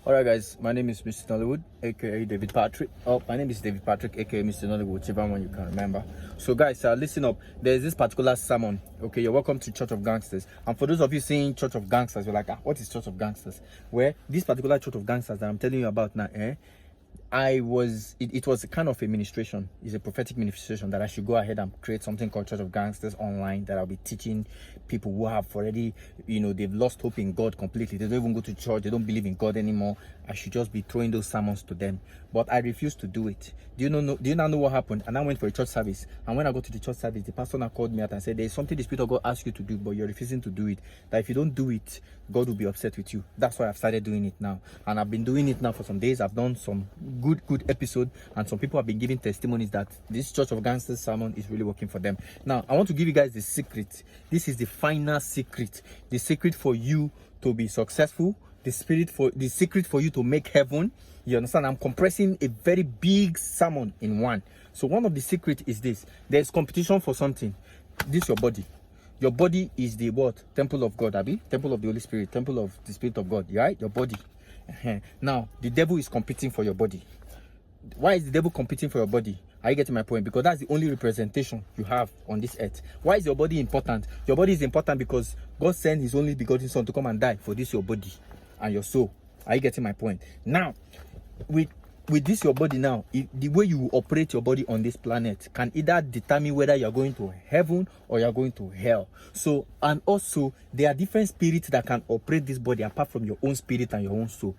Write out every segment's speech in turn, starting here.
Alright guys, my name is Mr. Nollywood, aka David Patrick. Oh, my name is David Patrick, aka Mr. Nollywood, whichever one you can remember. So guys, listen up. There's this particular sermon. Okay, you're welcome to Church of Gangsters. And for those of you saying Church of Gangsters, you're like, what is Church of Gangsters? Where this particular Church of Gangsters that I'm telling you about now, it was a kind of a ministration. It's a prophetic ministration that I should go ahead and create something called Church of Gangsters online, that I'll be teaching people who have already, they've lost hope in God completely. They don't even go to church. They don't believe in God anymore. I should just be throwing those sermons to them. But I refuse to do it. Do you not know what happened? And I went for a church service. And when I got to the church service, the pastor now called me out and said, there's something the Spirit of God asked you to do, but you're refusing to do it. That if you don't do it, God will be upset with you. That's why I've started doing it now. And I've been doing it now for some days. I've done some good episode, and some people have been giving testimonies that this Church of Gangsters sermon is really working for them. Now, I want to give you guys the secret. This is the final secret. The secret for you to be successful. The secret for you to make heaven. You understand? I'm compressing a very big sermon in one. So one of the secret is this. There's competition for something. This your body. Your body is the what? Temple of God, Abi? Temple of the Holy Spirit. Temple of the Spirit of God. Right? Your body. Now, the devil is competing for your body. Why is the devil competing for your body? Are you getting my point? Because that's the only representation you have on this earth. Why is your body important? Your body is important because God sent his only begotten son to come and die for this your body and your soul. Are you getting my point? Now, with this your body now, the way you operate your body on this planet can either determine whether you're going to heaven or you're going to hell. So, and also there are different spirits that can operate this body apart from your own spirit and your own soul.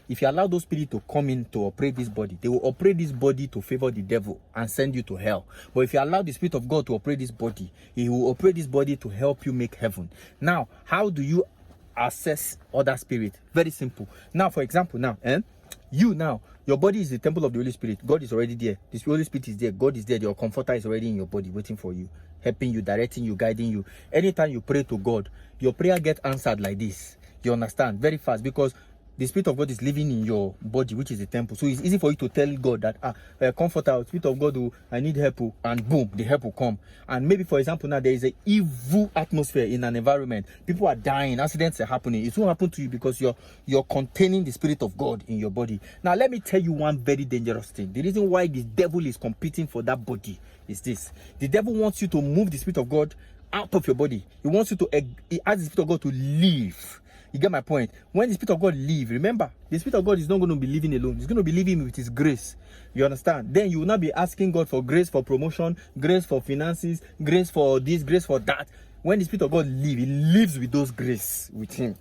If you allow those spirits to come in to operate this body, they will operate this body to favor the devil and send you to hell. But if you allow the Spirit of God to operate this body, he will operate this body to help you make heaven. Now, how do you access other spirit? Very simple. Now, for example, your body is the temple of the Holy Spirit. God is already there. The Holy Spirit is there. God is there. Your comforter is already in your body waiting for you, helping you, directing you, guiding you. Anytime you pray to God, your prayer gets answered like this. You understand? Very fast, because the Spirit of God is living in your body, which is the temple. So it's easy for you to tell God that, comforter, Spirit of God, I need help, and boom, the help will come. And maybe, for example, now there is an evil atmosphere in an environment. People are dying, accidents are happening. It won't happen to you because you're containing the Spirit of God in your body. Now, let me tell you one very dangerous thing. The reason why the devil is competing for that body is this. The devil wants you to move the Spirit of God out of your body. He wants you to, he asks the Spirit of God to leave. You get my point? When the Spirit of God leave, remember, the Spirit of God is not going to be living alone. He's going to be living with his grace. You understand? Then you will not be asking God for grace for promotion, grace for finances, grace for this, grace for that. When the Spirit of God leave, he lives with those grace with him.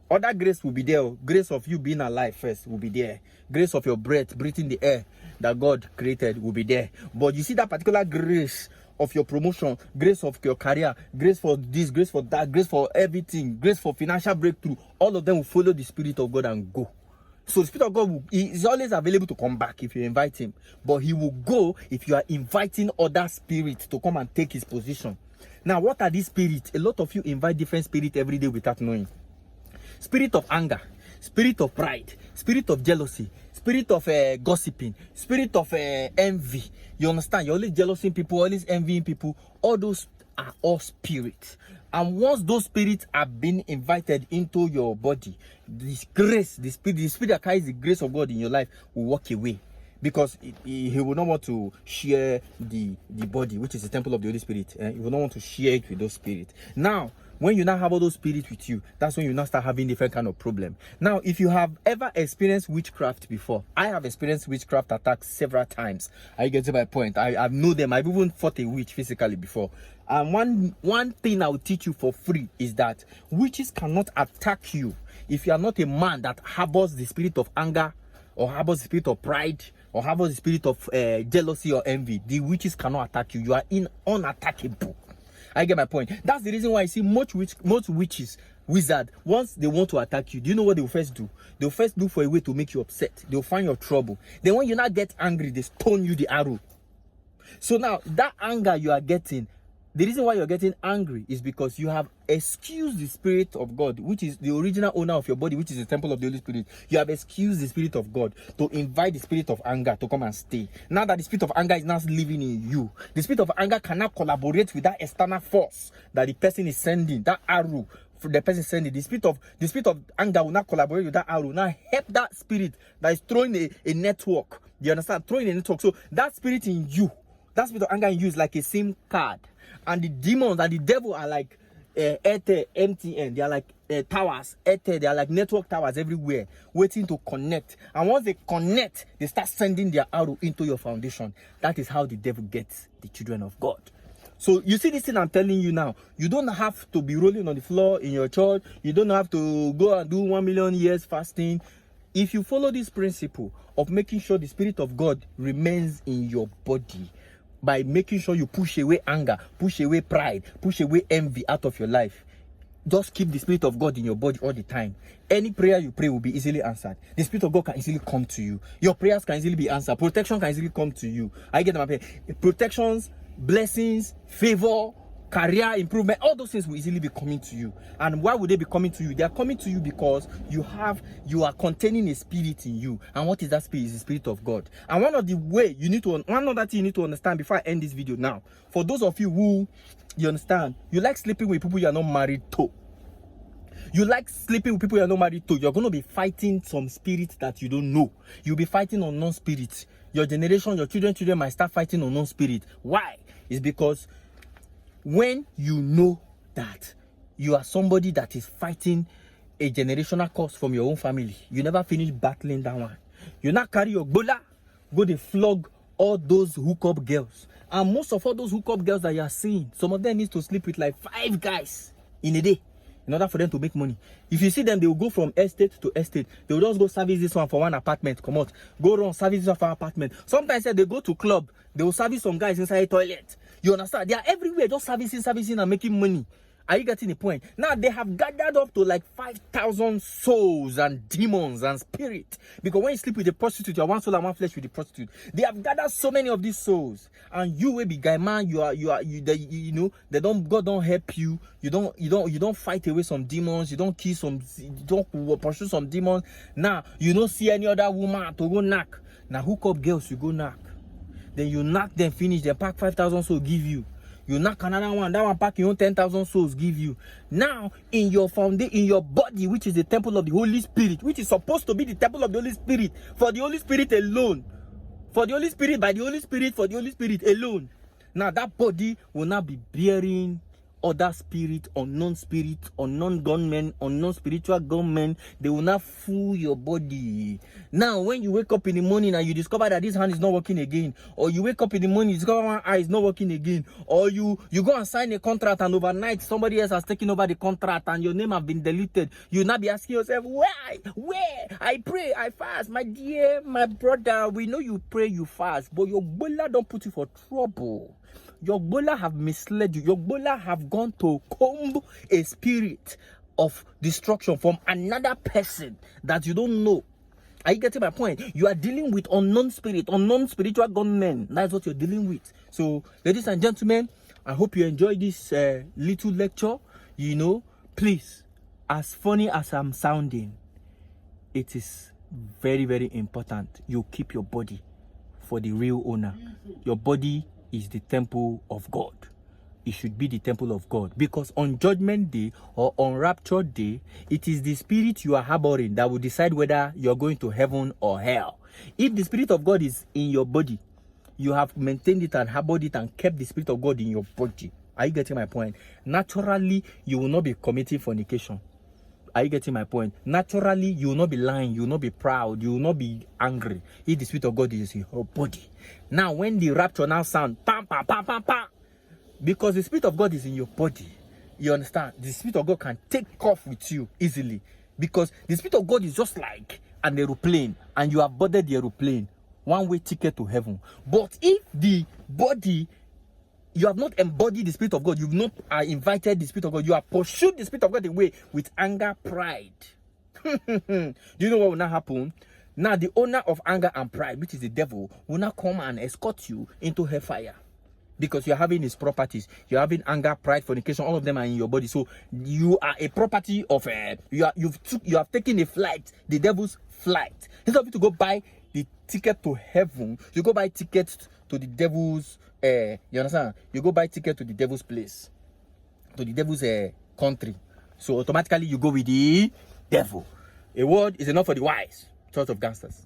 Other grace will be there. Grace of you being alive first will be there. Grace of your breath, breathing the air that God created will be there. But you see that particular grace of your promotion, grace of your career, grace for this, grace for that, grace for everything, grace for financial breakthrough, all of them will follow the Spirit of God and go. So the Spirit of God is always available to come back if you invite him, but he will go if you are inviting other spirits to come and take his position. Now, what are these spirits? A lot of you invite different spirits every day without knowing. Spirit of anger, spirit of pride, spirit of jealousy, spirit of gossiping, spirit of envy. You understand? You're always jealousing people, always envying people. All those are all spirits. And once those spirits have been invited into your body, this grace, the spirit that carries the grace of God in your life will walk away. Because he will not want to share the body, which is the temple of the Holy Spirit. He will not want to share it with those spirits. Now, when you now have all those spirits with you, that's when you now start having different kind of problem. Now, if you have ever experienced witchcraft before, I have experienced witchcraft attacks several times. I get to my point. I know them. I've even fought a witch physically before. And one thing I will teach you for free is that witches cannot attack you if you are not a man that harbors the spirit of anger, or harbors the spirit of pride, or harbors the spirit of jealousy or envy. The witches cannot attack you. You are unattackable. I get my point. That's the reason why I see most witches, wizards, once they want to attack you, do you know what they will first do? They will first look for a way to make you upset. They will find your trouble. Then when you now get angry, they stone you the arrow. So now, that anger you are getting, the reason why you're getting angry is because you have excused the Spirit of God, which is the original owner of your body, which is the temple of the Holy Spirit. You have excused the Spirit of God to invite the spirit of anger to come and stay. Now that the spirit of anger is now living in you, the spirit of anger cannot collaborate with that external force that the person is sending, that arrow for the person sending. The spirit of anger will not collaborate with that arrow, will not help that spirit that is throwing a network. You understand? Throwing a network. So that spirit in you, that spirit of anger in you is like a SIM card. And the demons and the devil are like Airtel, MTN. They are like towers, Airtel. They are like network towers everywhere, waiting to connect. And once they connect, they start sending their arrow into your foundation. That is how the devil gets the children of God. So you see this thing I'm telling you now. You don't have to be rolling on the floor in your church. You don't have to go and do 1 million years fasting. If you follow this principle of making sure the Spirit of God remains in your body, by making sure you push away anger, push away pride, push away envy out of your life, just keep the Spirit of God in your body all the time. Any prayer you pray will be easily answered. The Spirit of God can easily come to you. Your prayers can easily be answered. Protection can easily come to you. I get my protections, blessings, favor, career improvement, all those things will easily be coming to you. And why would they be coming to you? They are coming to you because you are containing a spirit in you. And what is that spirit? Is the Spirit of God. And one other thing you need to understand before I end this video now, for those of you who, you understand, you like sleeping with people you are not married to. You like sleeping with people you are not married to. You're going to be fighting some spirits that you don't know. You'll be fighting unknown spirits. Your generation, your children might start fighting unknown spirit. Why? It's because when you know that you are somebody that is fighting a generational curse from your own family, you never finish battling that one. You not carry your bola, go to flog all those hookup girls. And most of all those hookup girls that you are seeing, some of them need to sleep with like 5 guys in a day in order for them to make money. If you see them, they will go from estate to estate. They will just go service this one for one apartment, come out. Go run, service this one for an apartment. Sometimes they go to club, they will service some guys inside a toilet. You understand? They are everywhere, just servicing and making money. Are you getting the point? Now they have gathered up to like 5,000 souls and demons and spirits. Because when you sleep with a prostitute, you are one soul and one flesh with the prostitute. They have gathered so many of these souls, and you will be guy man. God don't help you. You don't fight away some demons. You don't kill some. You don't pursue some demons. Now you don't see any other woman to go knock. Now hook up girls, you go knock. Then you knock them, finish. They pack 5,000 souls, give you. You knock another one, that one pack your own 10,000 souls, give you. Now, in your in your body, which is the temple of the Holy Spirit, which is supposed to be the temple of the Holy Spirit, for the Holy Spirit alone, for the Holy Spirit, by the Holy Spirit, for the Holy Spirit alone. Now, that body will not be bearing other spirit, unknown gunmen, unknown spiritual gunmen. They will not fool your body. Now, when you wake up in the morning and you discover that this hand is not working again, or you wake up in the morning, you discover one eye is not working again, or you go and sign a contract and overnight somebody else has taken over the contract and your name have been deleted, you'll not be asking yourself, why? Where? I pray, I fast. My dear, my brother, we know you pray, you fast, but your bola don't put you for trouble. Your bola have misled you. Your bola have gone to comb a spirit of destruction from another person that you don't know. Are you getting my point? You are dealing with unknown spirit, unknown spiritual gunmen. That's what you're dealing with. So, ladies and gentlemen, I hope you enjoyed this little lecture. You know, please, as funny as I'm sounding, it is very, very important you keep your body for the real owner. Your body is the temple of God. It should be the temple of God, because on Judgment Day or on Rapture Day, it is the spirit you are harboring that will decide whether you're going to heaven or hell. If the Spirit of God is in your body, you have maintained it and harbored it and kept the Spirit of God in your body. Are you getting my point? Naturally, you will not be committing fornication. Are you getting my point? Naturally, you will not be lying, you will not be proud, you will not be angry if the Spirit of God is in your body. Now, when the rapture now sound, pam, pam, pam, pam, pam, because the Spirit of God is in your body, you understand? The Spirit of God can take off with you easily, because the Spirit of God is just like an aeroplane, and you have boarded the aeroplane, one-way ticket to heaven. But if the body, you have not embodied the Spirit of God, you've not invited the Spirit of God, you have pursued the Spirit of God away with anger, pride. Do you know what will now happen? Now the owner of anger and pride, which is the devil, will now come and escort you into hellfire, because you're having his properties. You're having anger, pride, fornication, all of them are in your body. So you are a property of you have taken a flight, the devil's flight. Instead of you to go buy the ticket to heaven, you go buy tickets to the devil's you understand? You go buy ticket to the devil's place, to the devil's country. So automatically you go with the devil. A word is enough for the wise. Church of Gangsters.